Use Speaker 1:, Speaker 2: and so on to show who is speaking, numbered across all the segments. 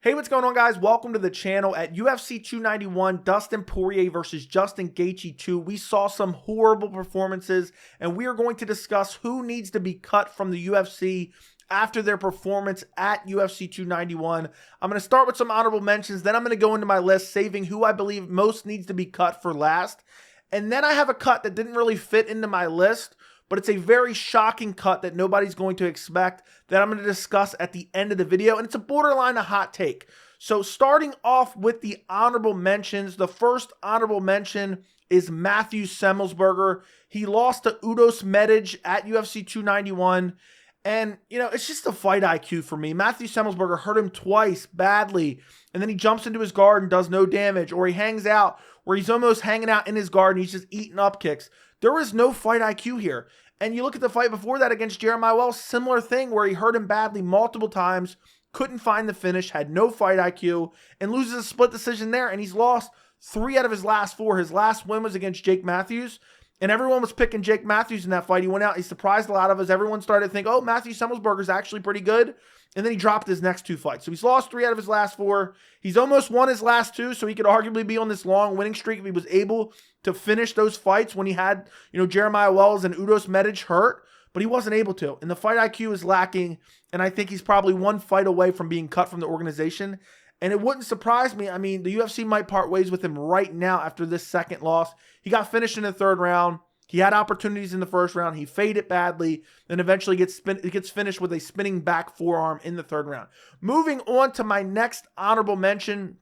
Speaker 1: Hey, what's going on, guys? Welcome to the channel. At UFC 291, Dustin Poirier versus Justin Gaethje 2. We saw some horrible performances, and we are going to discuss who needs to be cut from the UFC after their performance at UFC 291. I'm going to start with some honorable mentions, then I'm going to go into my list, saving who I believe most needs to be cut for last. And then I have a cut that didn't really fit into my list, but it's a very shocking cut that nobody's going to expect that I'm going to discuss at the end of the video, and it's a borderline a hot take. So starting off with the honorable mentions, the first honorable mention is Matthew Semelsberger. He lost to Udos Medic at UFC 291, and, it's just a fight IQ for me. Matthew Semelsberger hurt him twice badly, and then he jumps into his guard and does no damage, or he hangs out where he's almost hanging out in his guard and he's just eating up kicks. There is no fight IQ here. And you look at the fight before that against Jeremiah Wells, similar thing where he hurt him badly multiple times, couldn't find the finish, had no fight IQ, and loses a split decision there. And he's lost 3 out of his last 4. His last win was against Jake Matthews, and everyone was picking Jake Matthews in that fight. He went out, he surprised a lot of us. Everyone started to think, oh, Matthew Semelsberger's actually pretty good. And then he dropped his next 2 fights. So he's lost 3 out of his last 4. He's almost won his last 2, so he could arguably be on this long winning streak if he was able to finish those fights when he had, Jeremiah Wells and Udos Medic hurt, but he wasn't able to. And the fight IQ is lacking, and I think he's probably 1 fight away from being cut from the organization. And it wouldn't surprise me. I mean, the UFC might part ways with him right now after this second loss. He got finished in the 3rd round. He had opportunities in the 1st round. He faded badly, then eventually gets finished with a spinning back forearm in the 3rd round. Moving on to my next honorable mention,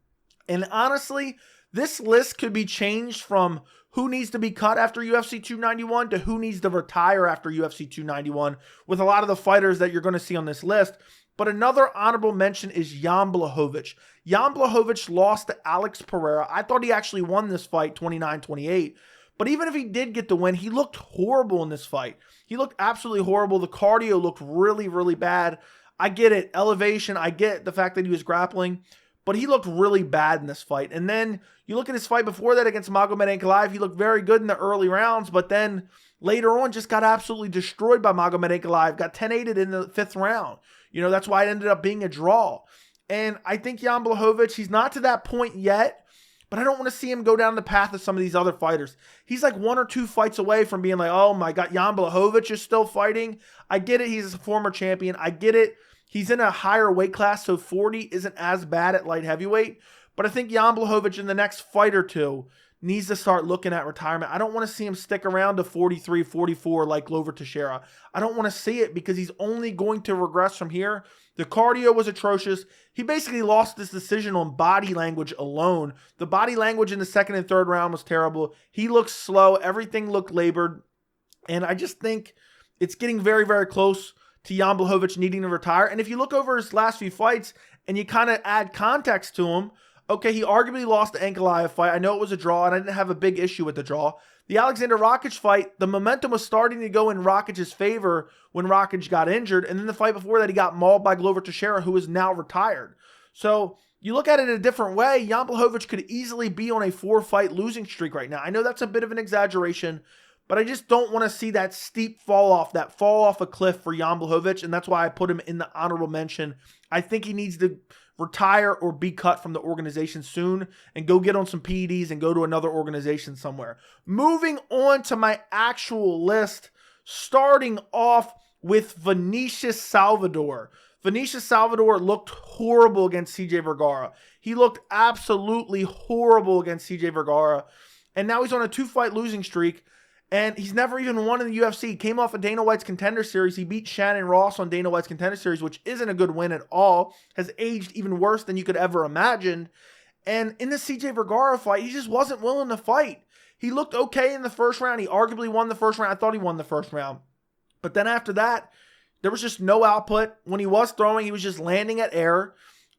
Speaker 1: and honestly, this list could be changed from who needs to be cut after UFC 291 to who needs to retire after UFC 291 with a lot of the fighters that you're going to see on this list. But another honorable mention is Jan Blachowicz. Jan Blachowicz lost to Alex Pereira. I thought he actually won this fight 29-28. But even if he did get the win, he looked horrible in this fight. He looked absolutely horrible. The cardio looked really, really bad. I get it, elevation. I get the fact that he was grappling. But he looked really bad in this fight. And then you look at his fight before that against Magomed Ankalaev. He looked very good in the early rounds. But then later on just got absolutely destroyed by Magomed Ankalaev. Got 10-8'd in the 5th round. That's why it ended up being a draw. And I think Jan Blachowicz, he's not to that point yet. But I don't want to see him go down the path of some of these other fighters. He's like 1 or 2 fights away from being like, oh my God, Jan Blachowicz is still fighting. I get it. He's a former champion. I get it. He's in a higher weight class, so 40 isn't as bad at light heavyweight. But I think Jan Blachowicz in the next fight or 2 needs to start looking at retirement. I don't want to see him stick around to 43, 44 like Glover Teixeira. I don't want to see it because he's only going to regress from here. The cardio was atrocious. He basically lost this decision on body language alone. The body language in the 2nd and 3rd round was terrible. He looked slow. Everything looked labored. And I just think it's getting very, very close to Jan Blachowicz needing to retire. And if you look over his last few fights and you kind of add context to him, okay, he arguably lost the Ankalaev fight. I know it was a draw, and I didn't have a big issue with the draw. The Alexander Rakic fight, the momentum was starting to go in Rakic's favor when Rakic got injured, and then the fight before that, he got mauled by Glover Teixeira, who is now retired. So you look at it a different way, Jan Blachowicz could easily be on a 4-fight losing streak right now. I know that's a bit of an exaggeration, but I just don't want to see that steep fall off a cliff for Jan Blachowicz, and that's why I put him in the honorable mention. I think he needs to retire or be cut from the organization soon and go get on some PEDs and go to another organization somewhere. Moving on to my actual list, starting off with Vinicius Salvador. Vinicius Salvador looked horrible against CJ Vergara. He looked absolutely horrible against CJ Vergara. And now he's on a 2-fight losing streak. And he's never even won in the UFC. He came off of Dana White's Contender Series. He beat Shannon Ross on Dana White's Contender Series, which isn't a good win at all. Has aged even worse than you could ever imagine. And in the CJ Vergara fight, he just wasn't willing to fight. He looked okay in the 1st round. He arguably won the 1st round. I thought he won the 1st round. But then after that, there was just no output. When he was throwing, he was just landing at air.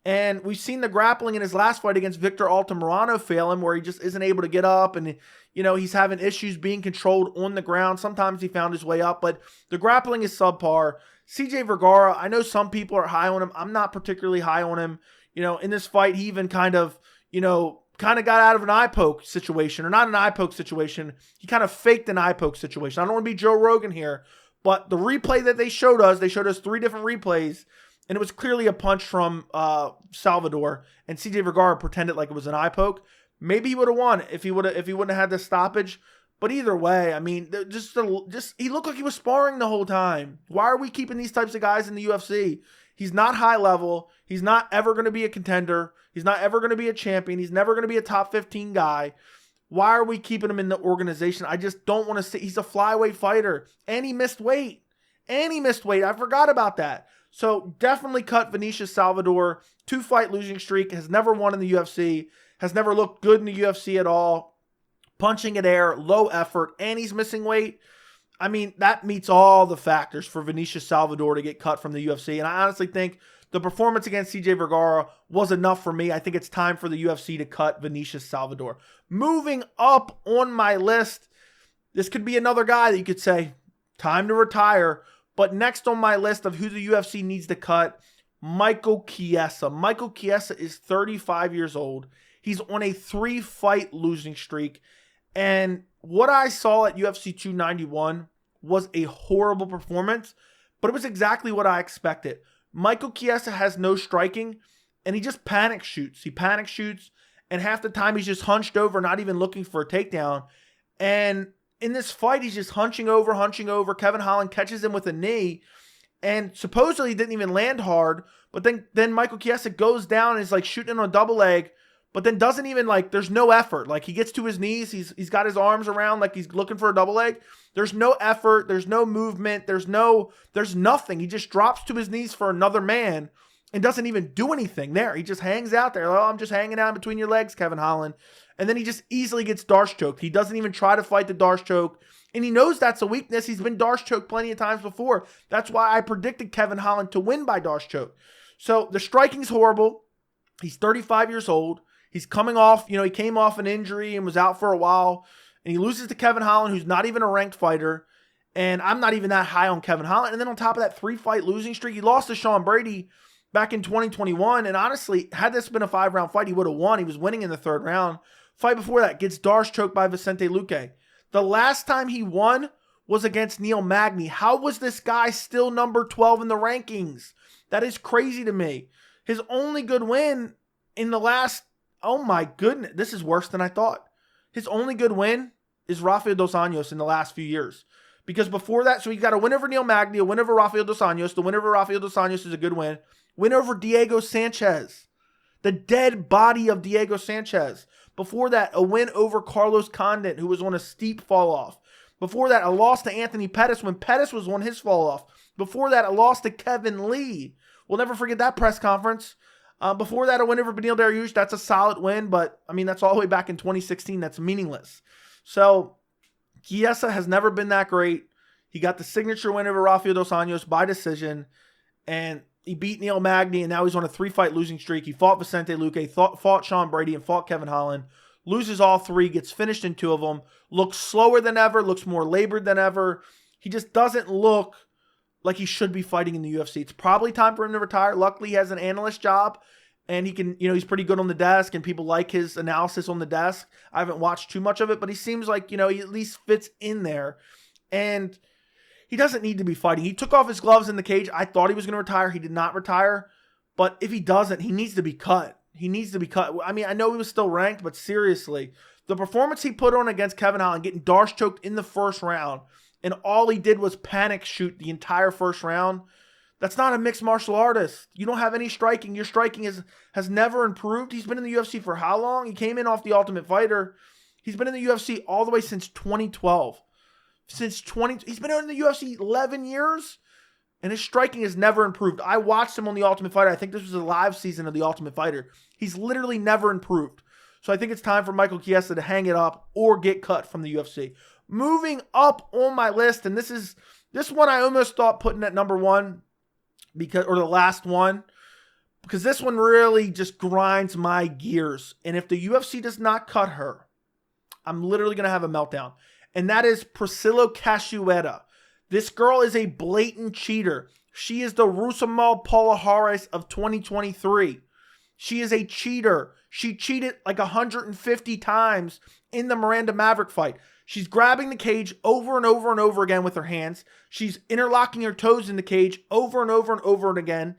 Speaker 1: And we've seen the grappling in his last fight against Victor Altamirano fail him, where he just isn't able to get up, and he's having issues being controlled on the ground. Sometimes he found his way up, but the grappling is subpar. CJ Vergara, I know some people are high on him. I'm not particularly high on him. In this fight, he even kind of got out of an eye poke situation, or not an eye poke situation. He kind of faked an eye poke situation. I don't want to be Joe Rogan here, but the replay that they showed us 3 different replays. and it was clearly a punch from Salvador, and CJ Vergara pretended like it was an eye poke, maybe he would have won if he wouldn't have had this stoppage. But either way, I mean, just he looked like he was sparring the whole time. Why are we keeping these types of guys in the UFC? He's not high level. He's not ever going to be a contender. He's not ever going to be a champion. He's never going to be a top 15 guy. Why are we keeping him in the organization? I just don't want to see. He's a flyweight fighter, and he missed weight. I forgot about that. So definitely cut Vinicius Salvador. 2-fight losing streak. Has never won in the UFC. Has never looked good in the UFC at all. Punching at air, low effort, and he's missing weight. I mean, that meets all the factors for Vinicius Salvador to get cut from the UFC. And I honestly think the performance against CJ Vergara was enough for me. I think it's time for the UFC to cut Vinicius Salvador. Moving up on my list, this could be another guy that you could say, time to retire. But next on my list of who the UFC needs to cut, Michael Chiesa. Michael Chiesa is 35 years old. He's on a 3-fight losing streak. And what I saw at UFC 291 was a horrible performance, but it was exactly what I expected. Michael Chiesa has no striking, and he just panic shoots. He panic shoots, and half the time he's just hunched over, not even looking for a takedown. And in this fight, he's just hunching over. Kevin Holland catches him with a knee, and supposedly he didn't even land hard, but then Michael Chiesa goes down and is like shooting on a double leg, but then doesn't even, like, there's no effort. Like, he gets to his knees, he's got his arms around like he's looking for a double leg. There's no effort, there's no movement, there's nothing. He just drops to his knees for another man and doesn't even do anything there. He just hangs out there. Oh, I'm just hanging out between your legs, Kevin Holland. And then he just easily gets Darce choked. He doesn't even try to fight the Darce choke. And he knows that's a weakness. He's been Darce choked plenty of times before. That's why I predicted Kevin Holland to win by Darce choke. So the striking's horrible. He's 35 years old. He's coming off, he came off an injury and was out for a while. And he loses to Kevin Holland, who's not even a ranked fighter. And I'm not even that high on Kevin Holland. And then on top of that 3-fight losing streak, he lost to Sean Brady back in 2021. And honestly, had this been a 5-round fight, he would have won. He was winning in the 3rd round. Fight before that, gets Darce choked by Vicente Luque. The last time he won was against Neil Magny. How was this guy still number 12 in the rankings? That is crazy to me. His only good win in the last, oh my goodness, this is worse than I thought. His only good win is Rafael Dos Anjos in the last few years. Because before that, so he got a win over Neil Magny, a win over Rafael Dos Anjos. The win over Rafael Dos Anjos is a good win. Win over Diego Sanchez. The dead body of Diego Sanchez. Before that, a win over Carlos Condit, who was on a steep fall off. Before that, a loss to Anthony Pettis when Pettis was on his fall off. Before that, a loss to Kevin Lee. We'll never forget that press conference. Before that, a win over Beneil Dariush. That's a solid win, but I mean, that's all the way back in 2016. That's meaningless. So, Chiesa has never been that great. He got the signature win over Rafael Dos Anjos by decision, and he beat Neil Magny, and now he's on a 3-fight losing streak. He fought Vicente Luque, fought Sean Brady, and fought Kevin Holland. Loses all 3, gets finished in 2 of them. Looks slower than ever, looks more labored than ever. He just doesn't look like he should be fighting in the UFC. It's probably time for him to retire. Luckily, he has an analyst job, and he can, he's pretty good on the desk, and people like his analysis on the desk. I haven't watched too much of it, but he seems like, he at least fits in there. And he doesn't need to be fighting. He took off his gloves in the cage. I thought he was going to retire. He did not retire. But if he doesn't, he needs to be cut. He needs to be cut. I mean, I know he was still ranked, but seriously, the performance he put on against Kevin Holland, getting Darce choked in the 1st round, and all he did was panic shoot the entire 1st round, that's not a mixed martial artist. You don't have any striking. Your striking has never improved. He's been in the UFC for how long? He came in off The Ultimate Fighter. He's been in the UFC all the way since 2012. He's been in the UFC 11 years, and his striking has never improved. I watched him on The Ultimate Fighter. I think this was a live season of The Ultimate Fighter. He's literally never improved. So I think it's time for Michael Chiesa to hang it up or get cut from the UFC. Moving up on my list, and this one I almost thought putting at number 1 or the last one, because this one really just grinds my gears. And if the UFC does not cut her, I'm literally going to have a meltdown. And that is Priscilla Cachoeira. This girl is a blatant cheater. She is the Roussemal Palhares of 2023. She is a cheater. She cheated like 150 times in the Miranda Maverick fight. She's grabbing the cage over and over and over again with her hands. She's interlocking her toes in the cage over and over and over and again.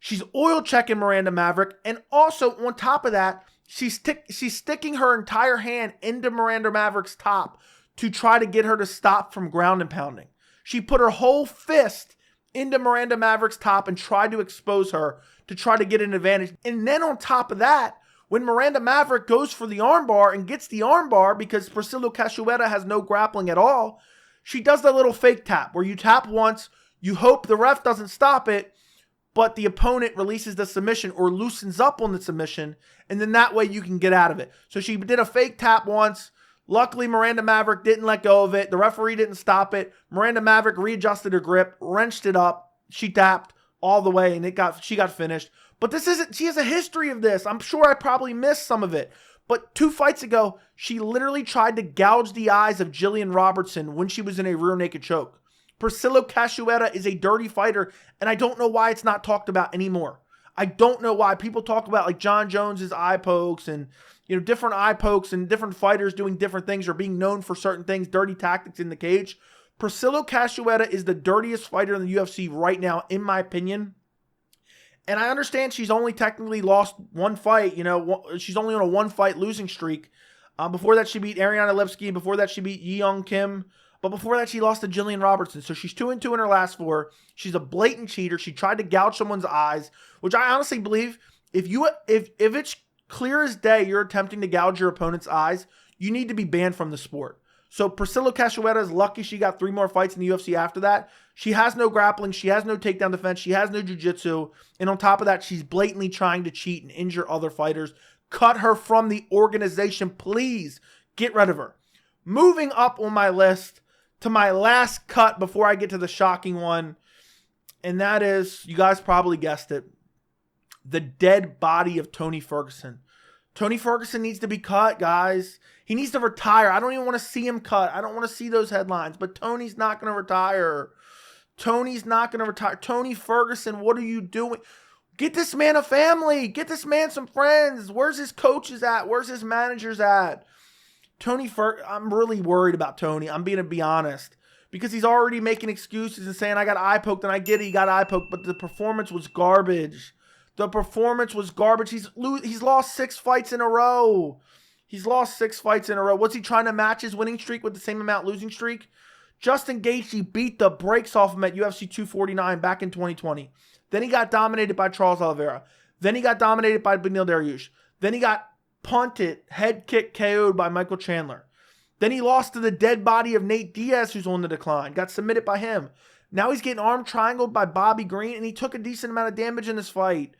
Speaker 1: She's oil checking Miranda Maverick. And also, on top of that, she's sticking her entire hand into Miranda Maverick's top to try to get her to stop from ground and pounding. She put her whole fist into Miranda Maverick's top and tried to expose her to try to get an advantage. And then on top of that, when Miranda Maverick goes for the armbar and gets the armbar because Priscilla Cachoeira has no grappling at all, she does that little fake tap where you tap once, you hope the ref doesn't stop it, but the opponent releases the submission or loosens up on the submission, and then that way you can get out of it. So she did a fake tap once. Luckily, Miranda Maverick didn't let go of it. The referee didn't stop it. Miranda Maverick readjusted her grip, wrenched it up. She tapped all the way, and she got finished. But she has a history of this. I'm sure I probably missed some of it. But 2 fights ago, she literally tried to gouge the eyes of Jillian Robertson when she was in a rear naked choke. Priscilla Cachoeira is a dirty fighter, and I don't know why it's not talked about anymore. I don't know why. People talk about like John Jones's eye pokes and different eye pokes and different fighters doing different things or being known for certain things, dirty tactics in the cage. Priscilla Cachoeira is the dirtiest fighter in the UFC right now, in my opinion. And I understand she's only technically lost 1 fight. She's only on a 1-fight losing streak. Before that, she beat Ariana Lipski. Before that, she beat Yeong Kim. But before that, she lost to Jillian Robertson. So she's 2-2 in her last 4. She's a blatant cheater. She tried to gouge someone's eyes, which I honestly believe if it's clear as day you're attempting to gouge your opponent's eyes, you need to be banned from the sport. So Priscilla Cachoeira is lucky she got 3 more fights in the UFC after that. She has no grappling. She has no takedown defense. She has no jiu-jitsu. And on top of that, she's blatantly trying to cheat and injure other fighters. Cut her from the organization. Please get rid of her. Moving up on my list to my last cut before I get to the shocking one. And that is, you guys probably guessed it, the dead body of Tony Ferguson. Tony Ferguson needs to be cut, guys. He needs to retire. I don't even want to see him cut. I don't want to see those headlines. But Tony's not going to retire. Tony's not going to retire. Tony Ferguson, what are you doing? Get this man a family. Get this man some friends. Where's his coaches at? Where's his managers at? I'm really worried about Tony. I'm going to be honest. Because he's already making excuses and saying, I got eye poked, and I get it, he got eye poked, but the performance was garbage. The performance was garbage. He's lost 6 fights in a row. He's lost 6 fights in a row. What's he trying to match his winning streak with the same amount losing streak? Justin Gaethje beat the brakes off him at UFC 249 back in 2020. Then he got dominated by Charles Oliveira. Then he got dominated by Beneil Dariush. Then he got punted, head kick KO'd by Michael Chandler. Then he lost to the dead body of Nate Diaz, who's on the decline. Got submitted by him. Now he's getting arm triangled by Bobby Green, and he took a decent amount of damage in this fight.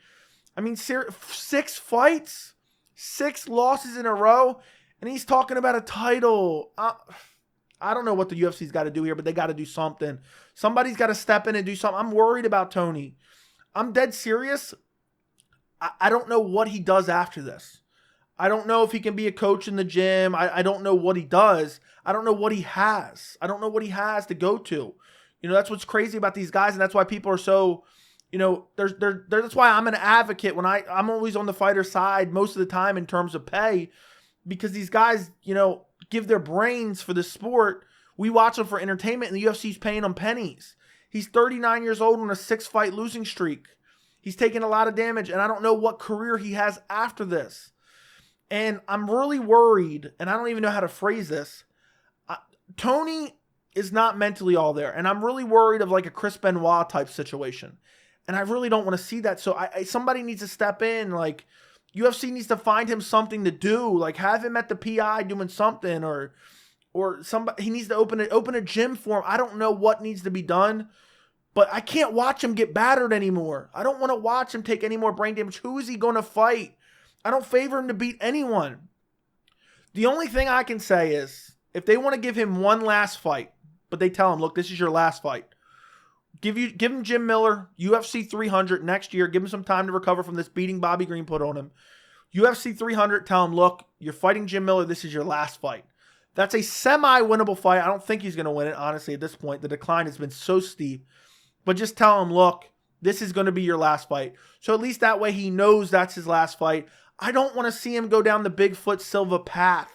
Speaker 1: I mean, 6 fights, 6 losses in a row, and he's talking about a title. I don't know what the UFC's got to do here, but they got to do something. Somebody's got to step in and do something. I'm worried about Tony. I'm dead serious. I don't know what he does after this. I don't know if he can be a coach in the gym. I don't know what he does. I don't know what he has. I don't know what he has to go to. That's what's crazy about these guys, and that's why people are so, that's why I'm an advocate when I'm always on the fighter side most of the time in terms of pay, because these guys, give their brains for the sport. We watch them for entertainment, and the UFC's paying them pennies. He's 39 years old on a 6-fight losing streak. He's taking a lot of damage, and I don't know what career he has after this. And I'm really worried, and I don't even know how to phrase this. Tony is not mentally all there, and I'm really worried of like a Chris Benoit type situation. And I really don't want to see that. So somebody needs to step in. Like, UFC needs to find him something to do. Like, have him at the PI doing something, or somebody. He needs to open a gym for him. I don't know what needs to be done, but I can't watch him get battered anymore. I don't want to watch him take any more brain damage. Who is he going to fight? I don't favor him to beat anyone. The only thing I can say is, if they want to give him one last fight, but they tell him, look, this is your last fight. Give him Jim Miller, UFC 300 next year. Give him some time to recover from this beating Bobby Green put on him. UFC 300, tell him, look, you're fighting Jim Miller. This is your last fight. That's a semi-winnable fight. I don't think he's going to win it, honestly, at this point. The decline has been so steep. But just tell him, look, this is going to be your last fight. So at least that way he knows that's his last fight. I don't want to see him go down the Bigfoot Silva path.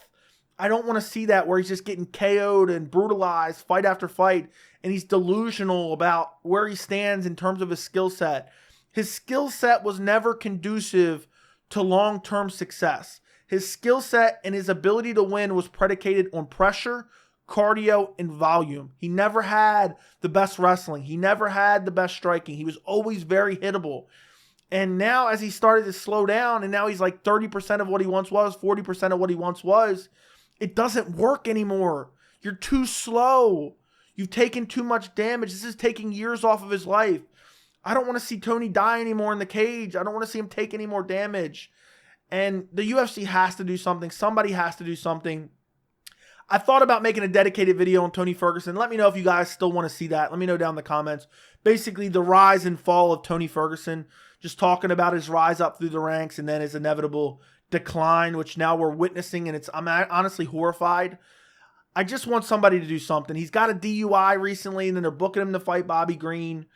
Speaker 1: I don't want to see that where he's just getting KO'd and brutalized fight after fight, and he's delusional about where he stands in terms of his skill set. His skill set was never conducive to long-term success. His skill set and his ability to win was predicated on pressure, cardio, and volume. He never had the best wrestling. He never had the best striking. He was always very hittable. And now as he started to slow down, and now he's like 30% of what he once was, 40% of what he once was, it doesn't work anymore. You're too slow. You've taken too much damage. This is taking years off of his life. I don't want to see Tony die anymore in the cage. I don't want to see him take any more damage. And the UFC has to do something. Somebody has to do something. I thought about making a dedicated video on Tony Ferguson. Let me know if you guys still want to see that. Let me know down in the comments. Basically, the rise and fall of Tony Ferguson. Just talking about his rise up through the ranks and then his inevitable decline, which now we're witnessing. And I'm honestly horrified. I just want somebody to do something. He's got a DUI recently, and then they're booking him to fight Bobby Green.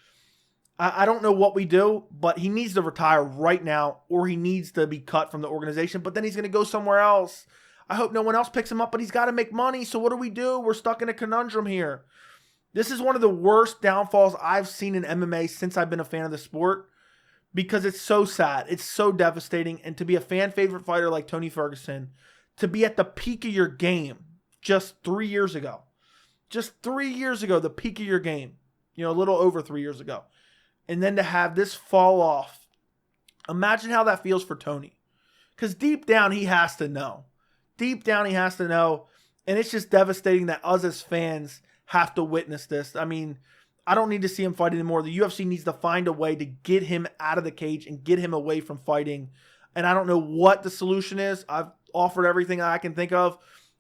Speaker 1: I don't know what we do, but he needs to retire right now, or he needs to be cut from the organization, but then he's going to go somewhere else. I hope no one else picks him up, but he's got to make money, so what do? We're stuck in a conundrum here. This is one of the worst downfalls I've seen in MMA since I've been a fan of the sport, because it's so sad. It's so devastating, and to be a fan favorite fighter like Tony Ferguson, to be at the peak of your game just 3 years ago. Just 3 years ago, the peak of your game. A little over 3 years ago. And then to have this fall off. Imagine how that feels for Tony. Because deep down, he has to know. Deep down, he has to know. And it's just devastating that us as fans have to witness this. I mean, I don't need to see him fight anymore. The UFC needs to find a way to get him out of the cage and get him away from fighting. And I don't know what the solution is. I've offered everything I can think of.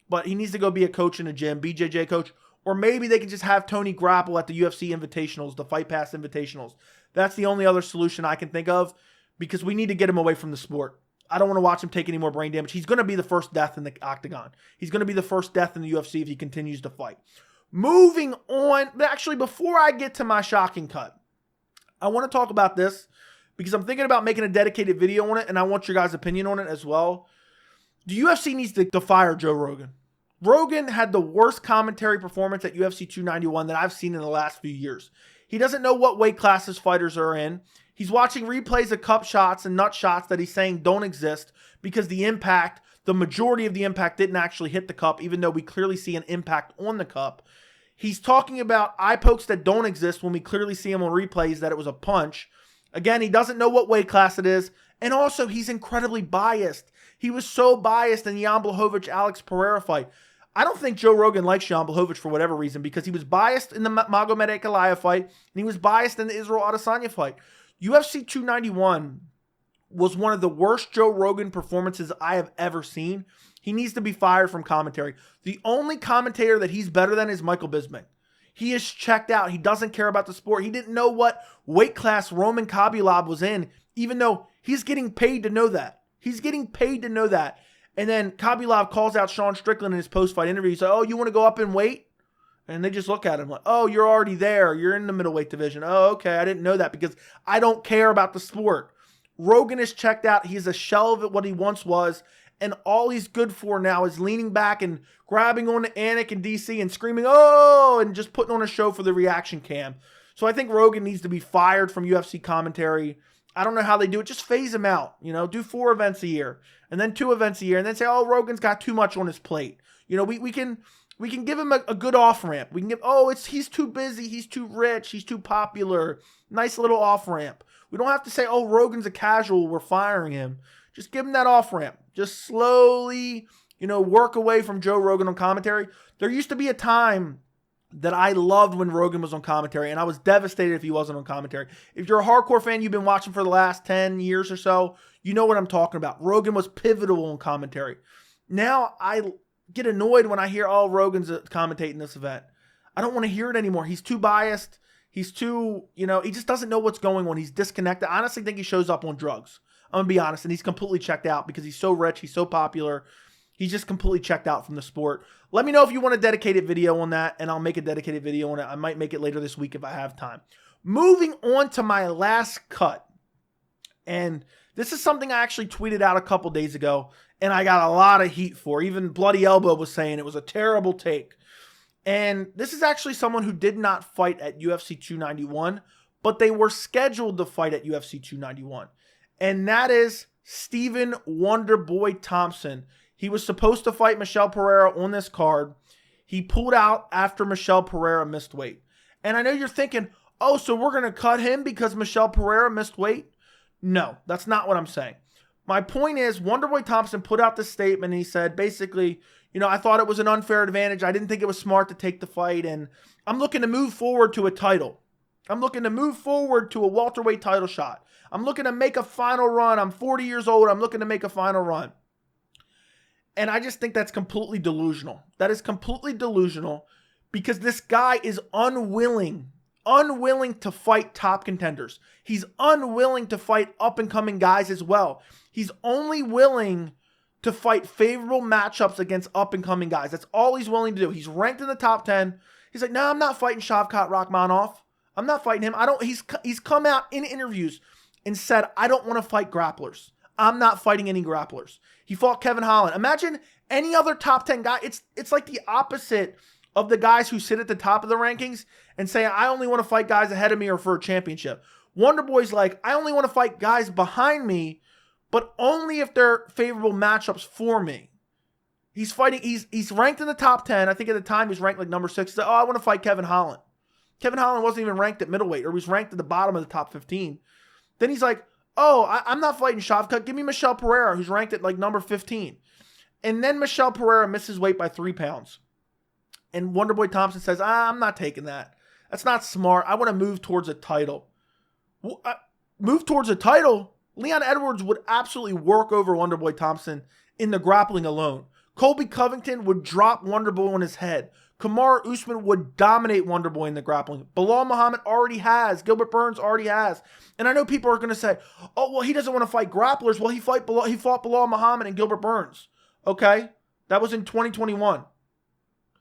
Speaker 1: But he needs to go be a coach in a gym, BJJ coach. Or maybe they can just have Tony grapple at the UFC Invitationals, the Fight Pass Invitationals. That's the only other solution I can think of, because we need to get him away from the sport. I don't want to watch him take any more brain damage. He's going to be the first death in the octagon. He's going to be the first death in the UFC if he continues to fight. Moving on, but actually before I get to my shocking cut, I want to talk about this because I'm thinking about making a dedicated video on it, and I want your guys' opinion on it as well. The UFC needs to fire Joe Rogan. Rogan had the worst commentary performance at UFC 291 that I've seen in the last few years. He doesn't know what weight classes fighters are in. He's watching replays of cup shots and nut shots that he's saying don't exist because the majority of the impact didn't actually hit the cup, even though we clearly see an impact on the cup. He's talking about eye pokes that don't exist when we clearly see him on replays that it was a punch. Again, he doesn't know what weight class it is. And also, he's incredibly biased. He was so biased in the Jan Blachowicz-Alex Pereira fight. I don't think Joe Rogan likes Jan Blachowicz for whatever reason, because he was biased in the Magomed Ankalaev fight, and he was biased in the Israel Adesanya fight. UFC 291 was one of the worst Joe Rogan performances I have ever seen. He needs to be fired from commentary. The only commentator that he's better than is Michael Bisping. He is checked out. He doesn't care about the sport. He didn't know what weight class Roman Khabibulov was in, even though he's getting paid to know that. He's getting paid to know that. And then Khabibulov calls out Sean Strickland in his post-fight interview. He's like, oh, you want to go up in weight? And they just look at him like, oh, you're already there. You're in the middleweight division. Oh, okay. I didn't know that because I don't care about the sport. Rogan is checked out. He's a shell of what he once was. And all he's good for now is leaning back and grabbing on to Anik and DC and screaming, oh, and just putting on a show for the reaction cam. So I think Rogan needs to be fired from UFC commentary. I don't know how they do it. Just phase him out. Do 4 events a year and then 2 events a year and then say, oh, Rogan's got too much on his plate. We can give him a good off-ramp. We can give, he's too busy. He's too rich. He's too popular. Nice little off-ramp. We don't have to say, oh, Rogan's a casual. We're firing him. Just give him that off-ramp. Just slowly, work away from Joe Rogan on commentary. There used to be a time that I loved when Rogan was on commentary, and I was devastated if he wasn't on commentary. If you're a hardcore fan, you've been watching for the last 10 years or so, you know what I'm talking about. Rogan was pivotal on commentary. Now I get annoyed when I hear, oh, Rogan's commentating this event. I don't want to hear it anymore. He's too biased. He's too, he just doesn't know what's going on. He's disconnected. I honestly think he shows up on drugs. I'm going to be honest, and he's completely checked out because he's so rich. He's so popular. He's just completely checked out from the sport. Let me know if you want a dedicated video on that, and I'll make a dedicated video on it. I might make it later this week if I have time. Moving on to my last cut. And this is something I actually tweeted out a couple days ago, and I got a lot of heat for. Even Bloody Elbow was saying it was a terrible take. And this is actually someone who did not fight at UFC 291, but they were scheduled to fight at UFC 291. And that is Stephen Wonderboy Thompson. He was supposed to fight Michel Pereira on this card. He pulled out after Michel Pereira missed weight. And I know you're thinking, oh, so we're going to cut him because Michel Pereira missed weight? No, that's not what I'm saying. My point is, Wonderboy Thompson put out this statement and he said, basically, I thought it was an unfair advantage. I didn't think it was smart to take the fight, and I'm looking to move forward to a title. I'm looking to move forward to a welterweight title shot. I'm looking to make a final run. I'm 40 years old. I'm looking to make a final run. And I just think that's completely delusional. That is completely delusional because this guy is unwilling to fight top contenders. He's unwilling to fight up-and-coming guys as well. He's only willing to fight favorable matchups against up-and-coming guys. That's all he's willing to do. He's ranked in the top 10. He's like, no, I'm not fighting Shavkat Rakhmonov. I'm not fighting him. He's come out in interviews and said, I don't want to fight grapplers. I'm not fighting any grapplers. He fought Kevin Holland. Imagine any other top 10 guy. It's like the opposite of the guys who sit at the top of the rankings and say, I only want to fight guys ahead of me or for a championship. Wonderboy's like, I only want to fight guys behind me, but only if they're favorable matchups for me. He's fighting, he's ranked in the top 10. I think at the time he's ranked like number 6. He's like, oh, I want to fight Kevin Holland. Kevin Holland wasn't even ranked at middleweight, or he was ranked at the bottom of the top 15. Then he's like, oh, I'm not fighting Shavkat. Give me Michel Pereira, who's ranked at like number 15. And then Michel Pereira misses weight by 3 pounds. And Wonderboy Thompson says, I'm not taking that. That's not smart. I want to move towards a title. Move towards a title? Leon Edwards would absolutely work over Wonderboy Thompson in the grappling alone. Colby Covington would drop Wonderboy on his head. Kamaru Usman would dominate Wonderboy in the grappling. Bilal Muhammad already has. Gilbert Burns already has. And I know people are going to say, oh, well, he doesn't want to fight grapplers. Well, he fought Bilal Muhammad and Gilbert Burns. Okay? That was in 2021.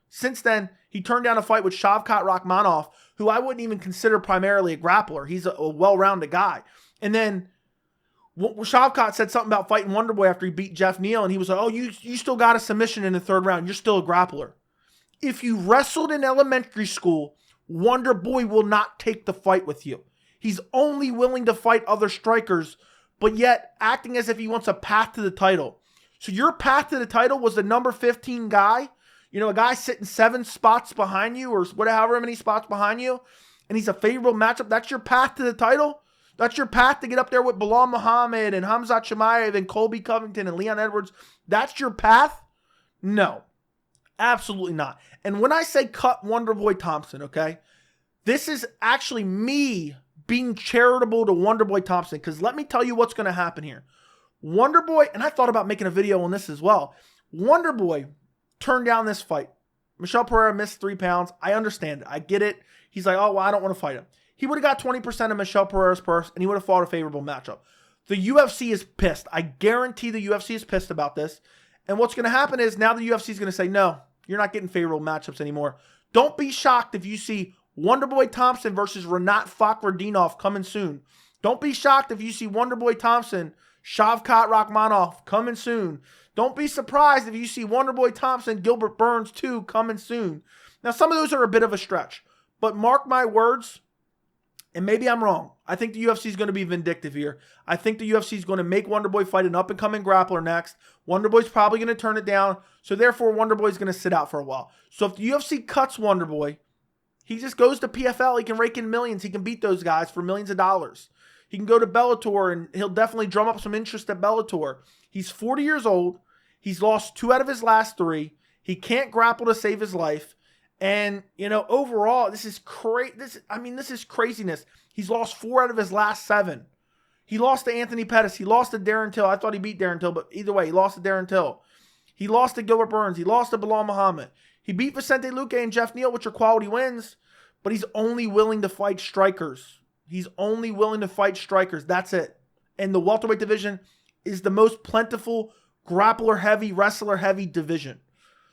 Speaker 1: Since then, he turned down a fight with Shavkat Rakhmonov, who I wouldn't even consider primarily a grappler. He's a well-rounded guy. And then Shavkat said something about fighting Wonderboy after he beat Jeff Neal, and he was like, oh, you still got a submission in the 3rd round. You're still a grappler. If you wrestled in elementary school, Wonderboy will not take the fight with you. He's only willing to fight other strikers, but yet acting as if he wants a path to the title. So your path to the title was the number 15 guy, a guy sitting 7 spots behind you or however many spots behind you, and he's a favorable matchup. That's your path to the title? That's your path to get up there with Bilal Muhammad and Khamzat Chimaev and Colby Covington and Leon Edwards? That's your path? No. Absolutely not. And when I say cut Wonderboy Thompson, okay, this is actually me being charitable to Wonderboy Thompson, because let me tell you what's going to happen here. Wonderboy, and I thought about making a video on this as well. Wonderboy turned down this fight. Michel Pereira missed 3 pounds. I understand it. I get it. He's like, oh, well, I don't want to fight him. He would have got 20% of Michel Pereira's purse, and he would have fought a favorable matchup. The UFC is pissed. I guarantee the UFC is pissed about this. And what's going to happen is now the UFC is going to say, no, you're not getting favorable matchups anymore. Don't be shocked if you see Wonderboy Thompson versus Renat Fakhretdinov coming soon. Don't be shocked if you see Wonderboy Thompson, Shavkat Rakhmonov coming soon. Don't be surprised if you see Wonderboy Thompson, Gilbert Burns too coming soon. Now, some of those are a bit of a stretch, but mark my words, and maybe I'm wrong. I think the UFC is going to be vindictive here. I think the UFC is going to make Wonderboy fight an up-and-coming grappler next. Wonderboy's probably going to turn it down, so therefore Wonderboy is going to sit out for a while. So if the UFC cuts Wonderboy, he just goes to PFL. He can rake in millions. He can beat those guys for millions of dollars. He can go to Bellator, and he'll definitely drum up some interest at Bellator. He's 40 years old. He's lost 2 out of his last 3. He can't grapple to save his life. And, overall, this is craziness. He's lost 4 out of his last 7. He lost to Anthony Pettis. He lost to Darren Till. I thought he beat Darren Till, but either way, he lost to Darren Till. He lost to Gilbert Burns. He lost to Bilal Muhammad. He beat Vicente Luque and Jeff Neal, which are quality wins, but he's only willing to fight strikers. He's only willing to fight strikers. That's it. And the welterweight division is the most plentiful, grappler-heavy, wrestler-heavy division.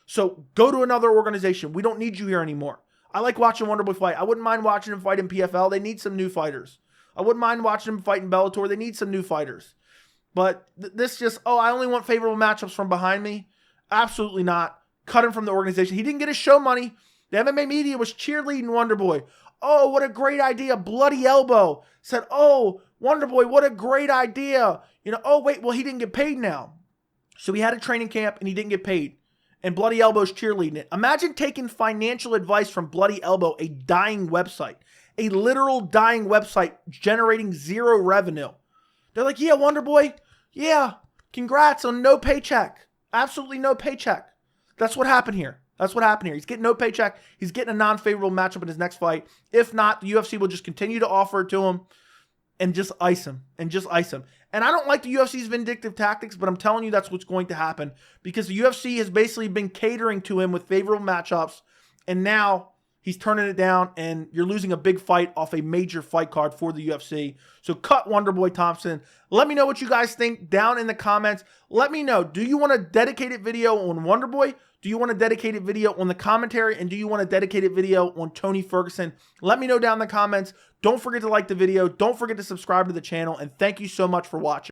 Speaker 1: So go to another organization. We don't need you here anymore. I like watching Wonderboy fight. I wouldn't mind watching him fight in PFL. They need some new fighters. I wouldn't mind watching him fight in Bellator. They need some new fighters. But this just, I only want favorable matchups from behind me. Absolutely not. Cut him from the organization. He didn't get his show money. The MMA media was cheerleading Wonderboy. oh, what a great idea. Bloody Elbow said, oh, Wonderboy, what a great idea. You know, oh, wait, well, he didn't get paid now. So he had a training camp and he didn't get paid. And Bloody Elbow's cheerleading it. Imagine taking financial advice from Bloody Elbow, a dying website, a literal dying website generating zero revenue. They're like, yeah, Wonderboy, yeah, congrats on no paycheck. Absolutely no paycheck. That's what happened here. That's what happened here. He's getting no paycheck. He's getting a non-favorable matchup in his next fight. If not, the UFC will just continue to offer it to him and just ice him. And I don't like the UFC's vindictive tactics, but I'm telling you that's what's going to happen because the UFC has basically been catering to him with favorable matchups, and now he's turning it down, and you're losing a big fight off a major fight card for the UFC. So cut Wonderboy Thompson. Let me know what you guys think down in the comments. Let me know, do you want a dedicated video on Wonderboy? Do you want a dedicated video on the commentary? And do you want a dedicated video on Tony Ferguson? Let me know down in the comments. Don't forget to like the video. Don't forget to subscribe to the channel. And thank you so much for watching.